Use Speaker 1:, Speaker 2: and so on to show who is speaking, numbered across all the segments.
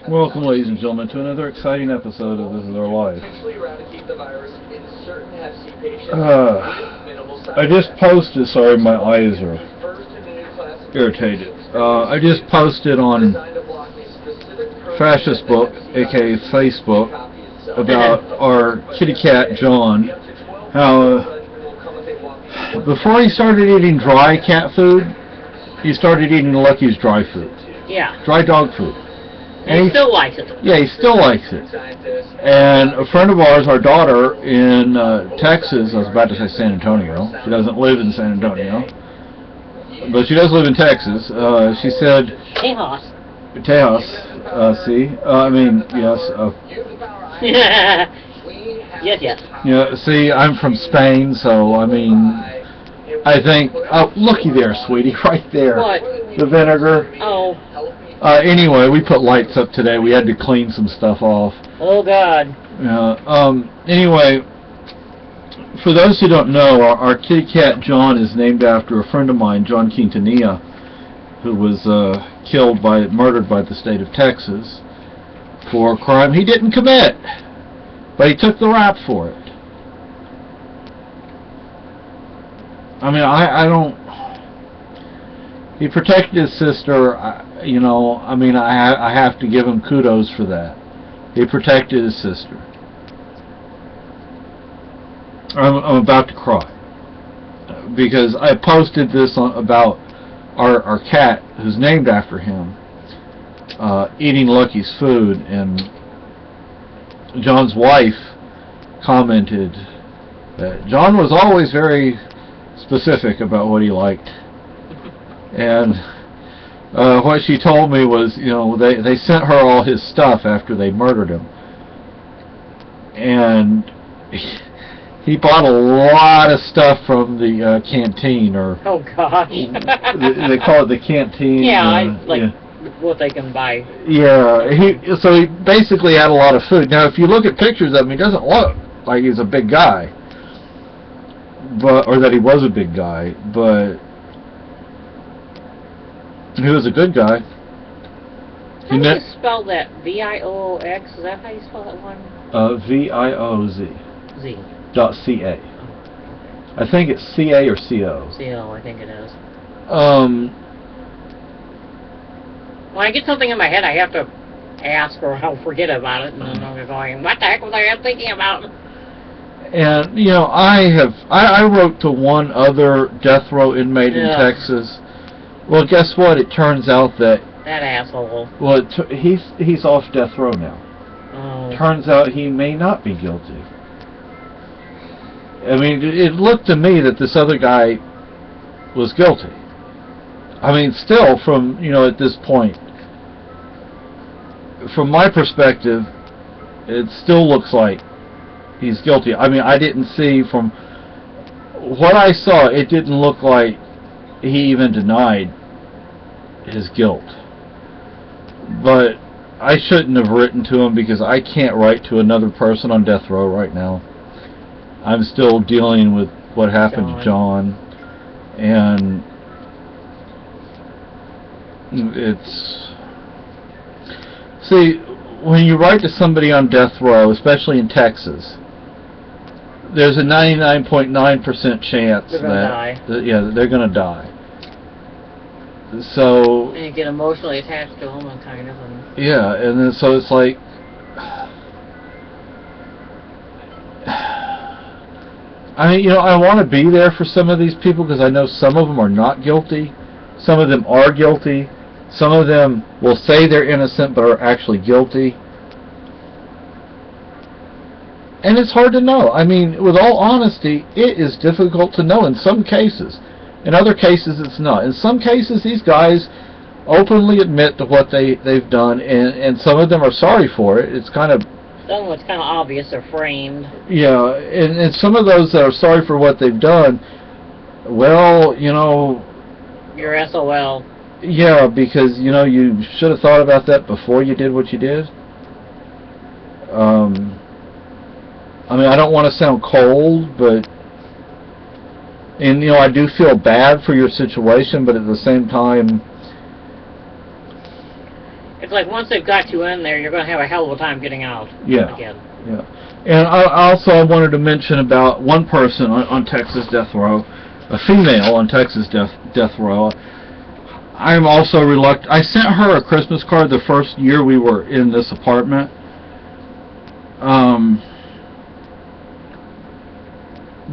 Speaker 1: Welcome, ladies and gentlemen, to another exciting episode of This Is Our Life. I just posted, sorry, my eyes are irritated. I just posted on Fascist Book, aka Facebook, about our kitty cat, John, how before he started eating dry cat food, he started eating Lucky's dry food.
Speaker 2: Yeah.
Speaker 1: Dry dog food.
Speaker 2: And he still likes it.
Speaker 1: Yeah, he still likes it. And a friend of ours, our daughter in Texas, I was about to say San Antonio. She doesn't live in San Antonio, but she does live in Texas. She said,
Speaker 2: Tejas.
Speaker 1: See? I mean, yes.
Speaker 2: Yes.
Speaker 1: Yeah, see, I'm from Spain, so, I mean, I think, oh, looky there, sweetie, right there.
Speaker 2: What?
Speaker 1: The vinegar.
Speaker 2: Oh.
Speaker 1: Anyway, we put lights up today. We had to clean some stuff off.
Speaker 2: Oh, God.
Speaker 1: Anyway, for those who don't know, our kitty cat John is named after a friend of mine, John Quintanilla, who was murdered by the state of Texas for a crime he didn't commit, but he took the rap for it. I mean, I don't... He protected his sister, you know, I mean, I have to give him kudos for that. He protected his sister. I'm about to cry. Because I posted this about our cat, who's named after him, eating Lucky's food, and John's wife commented that John was always very specific about what he liked. And what she told me was, you know, they sent her all his stuff after they murdered him. And he bought a lot of stuff from the canteen, or...
Speaker 2: Oh, gosh.
Speaker 1: they call it the canteen.
Speaker 2: Yeah, what they can buy.
Speaker 1: Yeah, so he basically had a lot of food. Now, if you look at pictures of him, he doesn't look like he's a big guy. Or that he was a big guy, but... He was a good guy.
Speaker 2: How do you spell that? V-I-O-X? Is that how you spell that one?
Speaker 1: V-I-O-Z.
Speaker 2: Z.
Speaker 1: .ca. I think it's C-A or C-O.
Speaker 2: C-O, I think it is. When I get something in my head, I have to ask or I'll forget about it, and then I'm going, what the heck was I thinking about?
Speaker 1: And, you know, I wrote to one other death row inmate in Texas. Well, guess what? It turns out that
Speaker 2: asshole.
Speaker 1: Well, he's off death row now.
Speaker 2: Oh.
Speaker 1: Turns out he may not be guilty. I mean, it looked to me that this other guy was guilty. I mean, still, from, you know, at this point, from my perspective, it still looks like he's guilty. I mean, I didn't see, from what I saw, it didn't look like he even denied his guilt. But I shouldn't have written to him, because I can't write to another person on death row right now. I'm still dealing with what happened to John, and it's... See, when you write to somebody on death row, especially in Texas, there's a 99.9% chance that they're going to die. So...
Speaker 2: And you get emotionally attached to them, and kind of...
Speaker 1: Yeah, and then so it's like... I mean, you know, I want to be there for some of these people, because I know some of them are not guilty. Some of them are guilty. Some of them will say they're innocent, but are actually guilty. And it's hard to know. I mean, with all honesty, it is difficult to know in some cases. In other cases, it's not. In some cases, these guys openly admit to what they've done, and some of them are sorry for it. It's kind of...
Speaker 2: Some of it's kind of obvious, they're framed.
Speaker 1: Yeah, and some of those that are sorry for what they've done, well, you know...
Speaker 2: You're SOL.
Speaker 1: Yeah, because, you know, you should have thought about that before you did what you did. I mean, I don't want to sound cold, but... And, you know, I do feel bad for your situation, but at the same time...
Speaker 2: It's like once they've got you in there, you're going to have a hell of a time getting out again.
Speaker 1: Yeah. And I wanted to mention about one person on Texas death row, a female on Texas death row. I'm also reluctant. I sent her a Christmas card the first year we were in this apartment.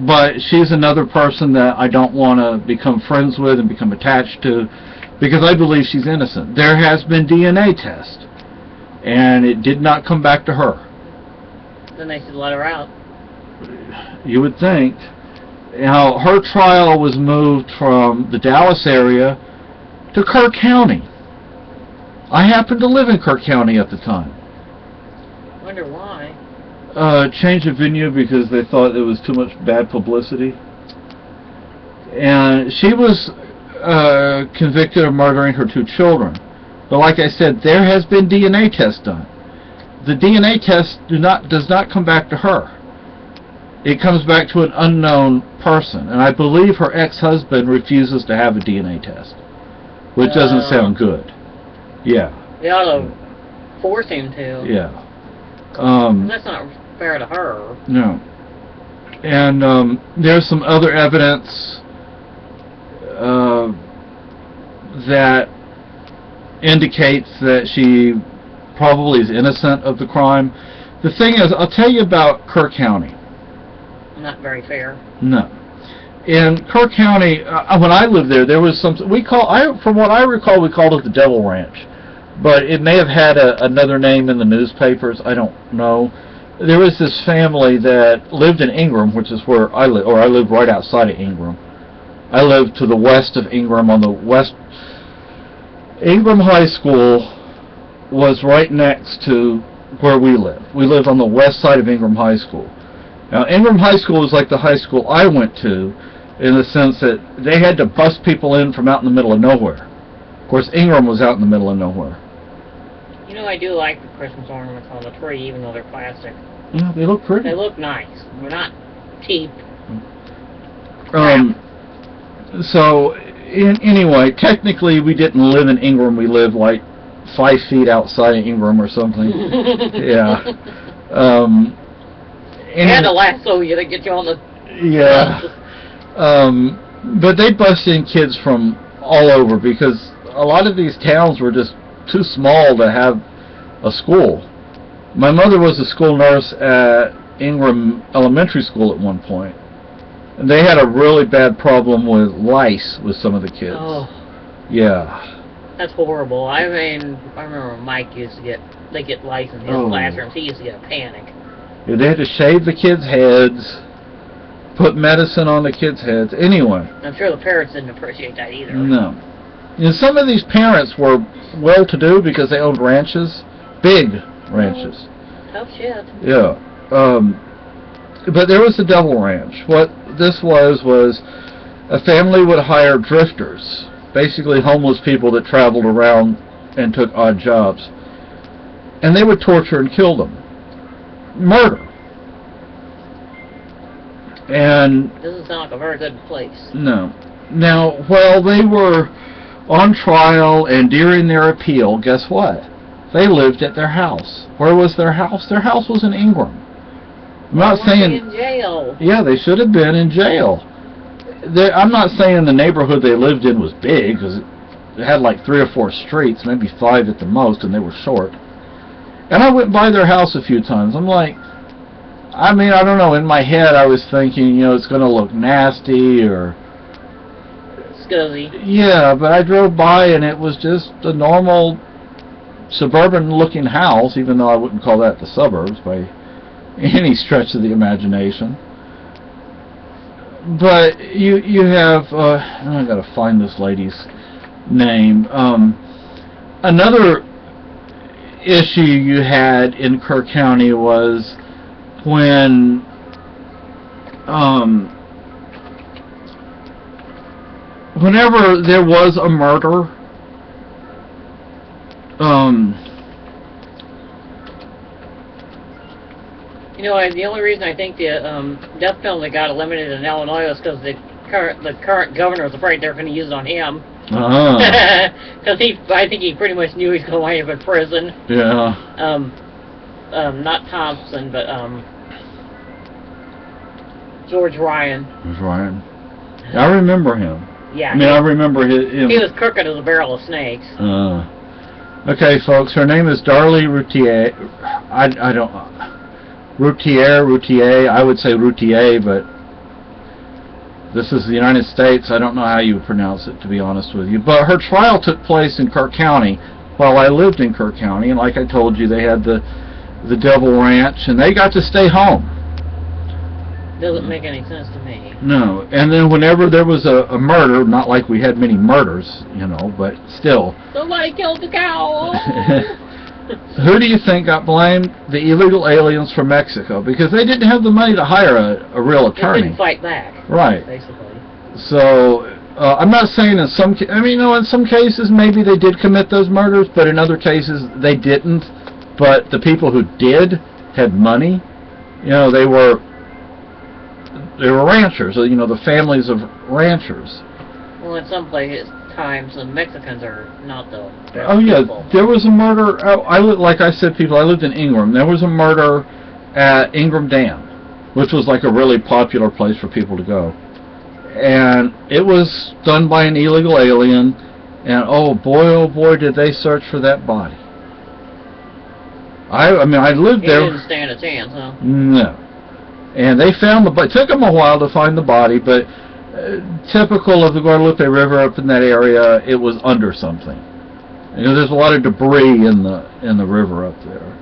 Speaker 1: But she's another person that I don't want to become friends with and become attached to, because I believe she's innocent. There has been DNA test, and it did not come back to her.
Speaker 2: Then they should let her out.
Speaker 1: You would think. Now, her trial was moved from the Dallas area to Kirk County. I happened to live in Kirk County at the time.
Speaker 2: Wonder why.
Speaker 1: Change of venue because they thought it was too much bad publicity. And she was convicted of murdering her 2 children. But like I said, there has been DNA test done. The DNA test does not come back to her. It comes back to an unknown person. And I believe her ex-husband refuses to have a DNA test, which doesn't sound good. Yeah.
Speaker 2: They ought to force him to.
Speaker 1: Yeah.
Speaker 2: That's not fair to her.
Speaker 1: No. And there's some other evidence that indicates that she probably is innocent of the crime. The thing is, I'll tell you about Kirk County.
Speaker 2: Not very fair.
Speaker 1: No. In Kirk County, when I lived there, there was some, from what I recall, we called it the Devil Ranch. But it may have had another name in the newspapers. I don't know. There was this family that lived in Ingram, which is where I live, or I live right outside of Ingram. I live to the west of Ingram, on the west. Ingram High School was right next to where we live. We live on the west side of Ingram High School. Now, Ingram High School is like the high school I went to, in the sense that they had to bus people in from out in the middle of nowhere. Of course, Ingram was out in the middle of nowhere.
Speaker 2: You know, I do like the Christmas ornaments on the tree, even though they're plastic.
Speaker 1: Yeah, they look pretty.
Speaker 2: They look nice. They're not cheap.
Speaker 1: So, anyway, technically we didn't live in Ingram. We lived like 5 feet outside of Ingram or something. Yeah.
Speaker 2: They had to lasso you to get you on the...
Speaker 1: Yeah. But they bust in kids from all over, because a lot of these towns were just too small to have a school. My mother was a school nurse at Ingram Elementary School at one point. And they had a really bad problem with lice with some of the kids.
Speaker 2: Oh.
Speaker 1: Yeah.
Speaker 2: That's horrible. I mean, I remember Mike used to get lice in his classrooms. He used to get a panic.
Speaker 1: Yeah, they had to shave the kids' heads, put medicine on the kids' heads. Anyway.
Speaker 2: I'm sure the parents didn't appreciate that either.
Speaker 1: No. And some of these parents were well-to-do because they owned ranches, big ranches.
Speaker 2: Tough shit.
Speaker 1: Yeah. But there was the Devil Ranch. What this was a family would hire drifters, basically homeless people that traveled around and took odd jobs. And they would torture and kill them. Murder. And
Speaker 2: doesn't sound like a very good place.
Speaker 1: No. Now, while they were on trial and during their appeal, guess what? They lived at their house. Where was their house? Their house was in Ingram. I'm not saying
Speaker 2: in jail.
Speaker 1: Yeah, they should have been in jail. I'm not saying the neighborhood they lived in was big, because it had like 3 or 4 streets, maybe 5 at the most, and they were short. And I went by their house a few times. I'm like, I mean, I don't know, in my head I was thinking, you know, it's going to look nasty or...
Speaker 2: Scuzzy.
Speaker 1: Yeah, but I drove by and it was just a normal suburban-looking house, even though I wouldn't call that the suburbs by any stretch of the imagination. But you have... I've got to find this lady's name. Another issue you had in Kirk County was when whenever there was a murder,
Speaker 2: you know, the only reason I think the death penalty got eliminated in Illinois was because the current governor was afraid they were going to use it on him. Because I think he pretty much knew he was going to wind up in prison.
Speaker 1: Yeah.
Speaker 2: Not Thompson, but George Ryan.
Speaker 1: George Ryan. I remember him.
Speaker 2: Yeah.
Speaker 1: I mean, I remember him.
Speaker 2: He was crooked as a barrel of snakes.
Speaker 1: Okay, folks, her name is Darlie Routier. I don't... Routier, I would say Routier, but this is the United States. I don't know how you would pronounce it, to be honest with you. But her trial took place in Kirk County while I lived in Kirk County, and like I told you, they had the Devil Ranch, and they got to stay home.
Speaker 2: Doesn't make any sense to me.
Speaker 1: No, and then whenever there was a murder, not like we had many murders, you know, but still.
Speaker 2: Somebody killed the cow!
Speaker 1: Who do you think got blamed? The illegal aliens from Mexico, because they didn't have the money to hire a real attorney.
Speaker 2: They didn't fight back.
Speaker 1: Right.
Speaker 2: Basically.
Speaker 1: So, I'm not saying in some in some cases maybe they did commit those murders, but in other cases they didn't. But the people who did had money. You know, they were ranchers, you know, the families of ranchers.
Speaker 2: Well, in some places, times, the Mexicans are not the best
Speaker 1: Oh yeah,
Speaker 2: people.
Speaker 1: there was a murder. Like I said, I lived in Ingram. There was a murder at Ingram Dam, which was like a really popular place for people to go, and it was done by an illegal alien. And oh boy, did they search for that body. I mean, I lived there.
Speaker 2: He didn't stand a chance, huh?
Speaker 1: No. And they found the body. It took them a while to find the body, but typical of the Guadalupe River up in that area, it was under something. You know, there's a lot of debris in the river up there,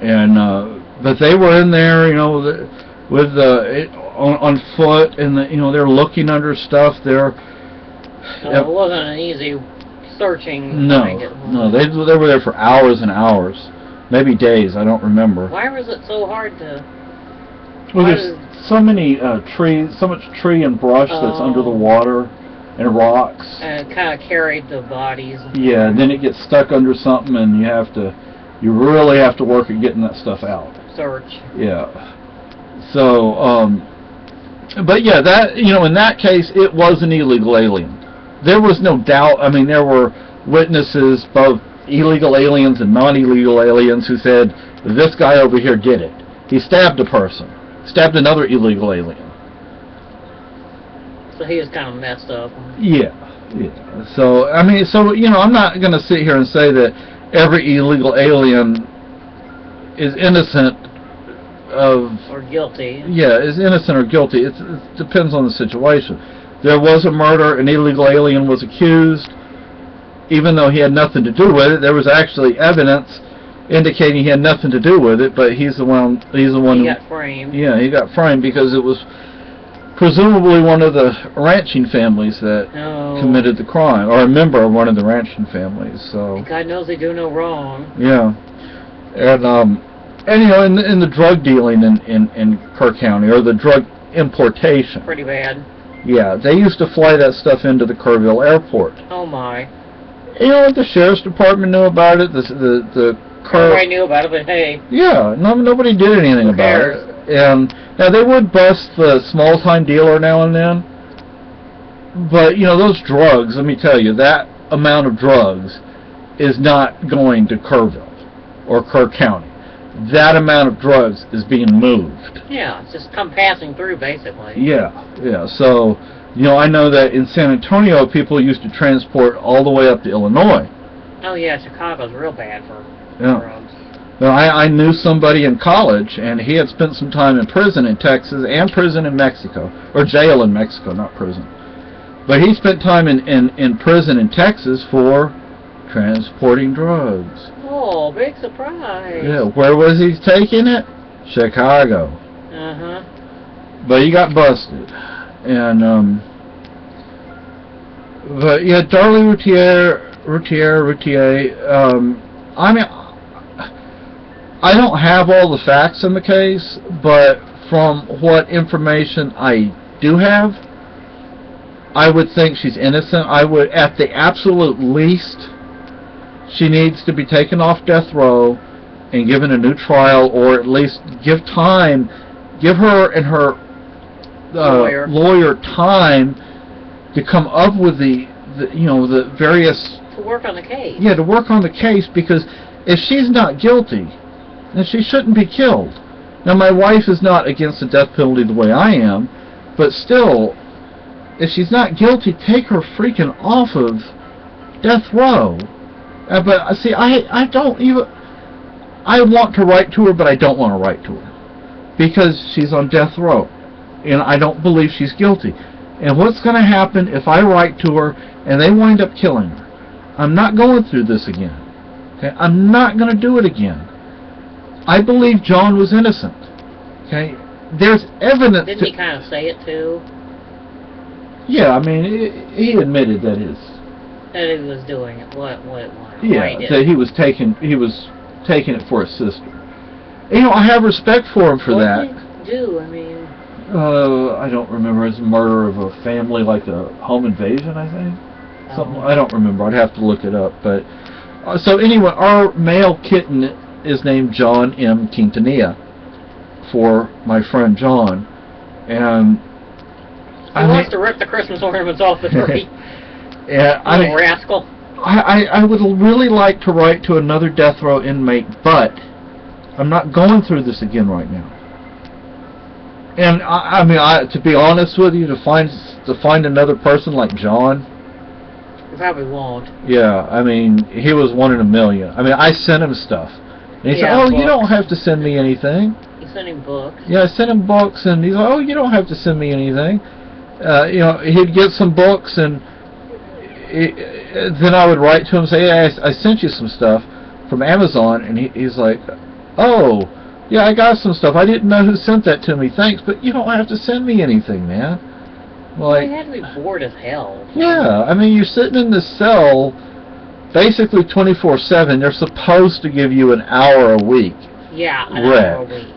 Speaker 1: and but they were in there, you know, with on foot, and you know, they're looking under stuff. It
Speaker 2: wasn't an easy searching.
Speaker 1: No, they were there for hours and hours, maybe days. I don't remember.
Speaker 2: Why was it so hard to?
Speaker 1: Well, there's so many trees, so much tree and brush that's under the water, and rocks.
Speaker 2: And it kind of carried the bodies.
Speaker 1: Yeah, and then it gets stuck under something, and you really have to work at getting that stuff out.
Speaker 2: Search.
Speaker 1: Yeah. So, but yeah, that, you know, in that case, it was an illegal alien. There was no doubt. I mean, there were witnesses, both illegal aliens and non-illegal aliens, who said, this guy over here did it. He stabbed a person. Stabbed another illegal alien.
Speaker 2: So he was kind of messed up.
Speaker 1: Yeah. So, I mean, you know, I'm not going to sit here and say that every illegal alien is innocent of...
Speaker 2: Or guilty.
Speaker 1: Yeah, is innocent or guilty. It depends on the situation. There was a murder, an illegal alien was accused, even though he had nothing to do with it. There was actually evidence indicating he had nothing to do with it, but he's the one. He
Speaker 2: got framed.
Speaker 1: Yeah, he got framed because it was presumably one of the ranching families that committed the crime, or a member of one of the ranching families. So
Speaker 2: God knows they do no wrong.
Speaker 1: Yeah, and you know, in the drug dealing in Kirk County, or the drug importation.
Speaker 2: Pretty bad.
Speaker 1: Yeah, they used to fly that stuff into the Kerrville airport.
Speaker 2: Oh my.
Speaker 1: You know, the sheriff's department knew about it.
Speaker 2: Everybody knew about it, but hey.
Speaker 1: Yeah, nobody did anything about it. And now they would bust the small-time dealer now and then, but you know, those drugs. Let me tell you, that amount of drugs is not going to Kerrville or Kirk County. That amount of drugs is being moved.
Speaker 2: Yeah, it's just passing through, basically.
Speaker 1: Yeah. So, you know, I know that in San Antonio, people used to transport all the way up to Illinois.
Speaker 2: Oh yeah, Chicago's real bad for drugs.
Speaker 1: Well, I knew somebody in college, and he had spent some time in prison in Texas and prison in Mexico, or jail in Mexico, not prison. But he spent time in prison in Texas for transporting drugs.
Speaker 2: Oh, big surprise.
Speaker 1: Yeah, where was he taking it? Chicago.
Speaker 2: Uh-huh.
Speaker 1: But he got busted. And, but yeah, Darlie Routier, I mean, I don't have all the facts in the case, but from what information I do have, I would think she's innocent. I would, at the absolute least, she needs to be taken off death row and given a new trial, or at least give her and her lawyer time to come up with the the various...
Speaker 2: To work on the case.
Speaker 1: Yeah, to work on the case, because if she's not guilty, then she shouldn't be killed. Now, my wife is not against the death penalty the way I am, but still, if she's not guilty, take her freaking off of death row. But see, I don't even... I want to write to her, but I don't want to write to her, because she's on death row, and I don't believe she's guilty. And what's going to happen if I write to her and they wind up killing her? I'm not going through this again. Okay, I'm not going to do it again. I believe John was innocent. Okay, there's evidence.
Speaker 2: Didn't he kind of say it too?
Speaker 1: Yeah, I mean, he admitted that he
Speaker 2: was doing it. What it was.
Speaker 1: Yeah, that he was taking it for his sister. I have respect for him for that.
Speaker 2: What did he do? I mean,
Speaker 1: I don't remember. His murder of a family, like a home invasion, I think. Something, I don't remember. I'd have to look it up. But so anyway, our male kitten is named John M. Quintanilla for my friend John, and
Speaker 2: he wants to rip the Christmas ornaments off the tree.
Speaker 1: Yeah,
Speaker 2: Rascal.
Speaker 1: I would really like to write to another death row inmate, but I'm not going through this again right now. And I mean, to be honest with you, to find another person like John,
Speaker 2: you probably won't.
Speaker 1: Yeah, I mean, he was one in a million. I mean, I sent him stuff, and he said, "Oh, books. You don't have to send me anything."
Speaker 2: You sent him books.
Speaker 1: Yeah, I sent him books, and he's like, "Oh, you don't have to send me anything." He'd get some books, and then I would write to him and say, "Hey, I sent you some stuff from Amazon," and he's like, "Oh, yeah, I got some stuff. I didn't know who sent that to me. Thanks, but you don't have to send me anything, man." Like,
Speaker 2: you had to be bored as hell.
Speaker 1: Yeah, I mean, you're sitting in this cell basically 24/7. They're supposed to give you an hour a week.
Speaker 2: Yeah, an hour a week.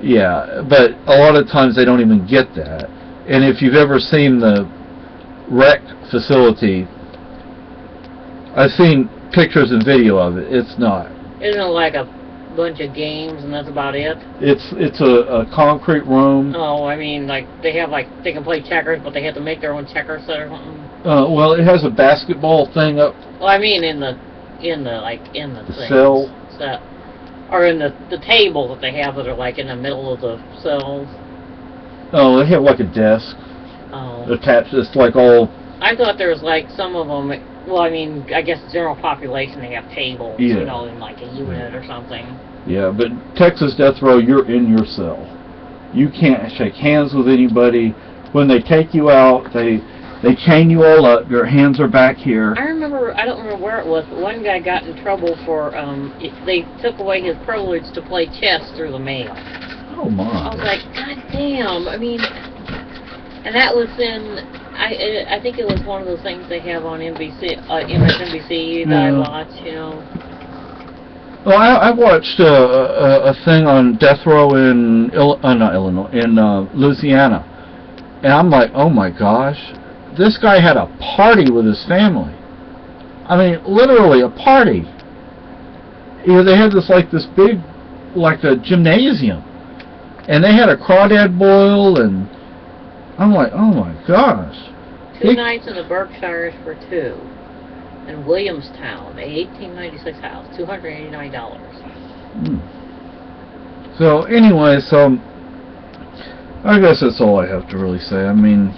Speaker 1: Yeah, but a lot of times they don't even get that. And if you've ever seen the rec facility, I've seen pictures and video of it. It's not.
Speaker 2: Isn't it like a bunch of games and that's about it?
Speaker 1: It's a concrete room.
Speaker 2: Oh, I mean, like they can play checkers, but they have to make their own checker set or something.
Speaker 1: Well, it has a basketball thing up.
Speaker 2: Well, I mean in the
Speaker 1: cell.
Speaker 2: Set, or in the table that they have that are like in the middle of the cells.
Speaker 1: Oh, they have like a desk.
Speaker 2: Oh.
Speaker 1: Attached. It's like all.
Speaker 2: I thought there was like some of them. Well, I mean, I guess general population, they have tables, in like a unit or something. Yeah,
Speaker 1: but Texas Death Row, you're in your cell. You can't shake hands with anybody. When they take you out, they chain you all up. Your hands are back here.
Speaker 2: I don't remember where it was, but one guy got in trouble for, they took away his privilege to play chess through the mail.
Speaker 1: Oh, my.
Speaker 2: I was like, God damn, I mean, and that was in... I think it was one of those things they have on NBC, MSNBC that I watch,
Speaker 1: Well, I watched a thing on death row in not Illinois, in Louisiana, and I'm like, oh my gosh, this guy had a party with his family. I mean, literally a party. They had this big, like a gymnasium, and they had a crawdad boil, and I'm like, oh my gosh.
Speaker 2: 2 nights in the Berkshires for 2. In Williamstown, a 1896 house, $289.
Speaker 1: So anyway, I guess that's all I have to really say. I mean,